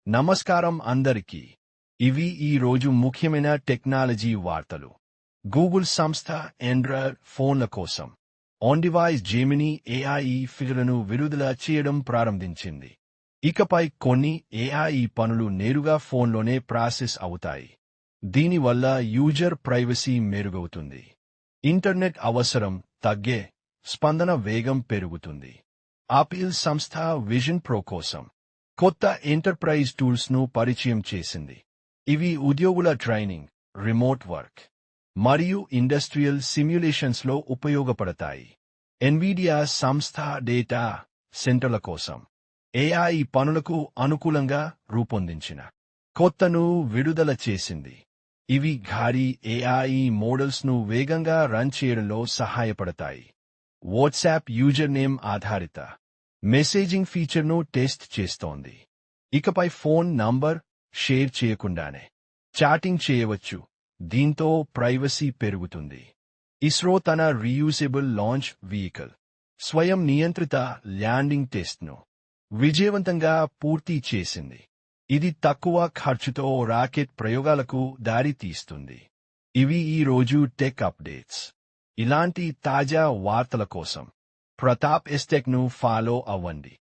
నమస్కారం అందరికీ. ఇవి ఈ రోజు ముఖ్యమైన టెక్నాలజీ వార్తలు. గూగుల్ సంస్థ ఆండ్రాయిడ్ ఫోన్ల కోసం ఆన్-డివైస్ జెమినీ AI ఫీచర్లను విడుదల చేయడం ప్రారంభించింది. ఇకపై కొన్ని AI పనులు నేరుగా ఫోన్లోనే ప్రాసెస్ అవుతాయి. దీనివల్ల యూజర్ ప్రైవసీ మెరుగవుతుంది. ఇంటర్నెట్ అవసరం తగ్గే, స్పందన వేగం పెరుగుతుంది. ఆపిల్ సంస్థ విజన్ ప్రో కోసం కొత్త ఎంటర్ప్రైజ్ టూల్స్ను పరిచయం చేసింది. ఇవి ఉద్యోగుల ట్రైనింగ్, రిమోట్ వర్క్ మరియు ఇండస్ట్రియల్ సిమ్యులేషన్స్లో ఉపయోగపడతాయి. ఎన్విడియా సంస్థ డేటా సెంటర్ల కోసం AI పనులకు అనుకూలంగా రూపొందించిన కొత్తను విడుదల చేసింది. ఇవి భారీ AI మోడల్స్ను వేగంగా రన్ చేయడంలో సహాయపడతాయి. వాట్సాప్ యూజర్ నేమ్ ఆధారిత మెసేజింగ్ ఫీచర్ను టెస్ట్ చేస్తోంది. ఇకపై ఫోన్ నంబర్ షేర్ చేయకుండానే చాటింగ్ చేయవచ్చు. దీంతో ప్రైవసీ పెరుగుతుంది. ఇస్రో తన రీయూజబుల్ లాంచ్ వెహికల్ స్వయం నియంత్రిత ల్యాండింగ్ టెస్ట్ను విజయవంతంగా పూర్తి చేసింది. ఇది తక్కువ ఖర్చుతో రాకెట్ ప్రయోగాలకు దారి తీస్తుంది. ఇవి ఈ రోజు టెక్ అప్డేట్స్. ఇలాంటి తాజా వార్తల కోసం ప్రతాప్ ఎస్టెక్ను ఫాలో అవ్వండి.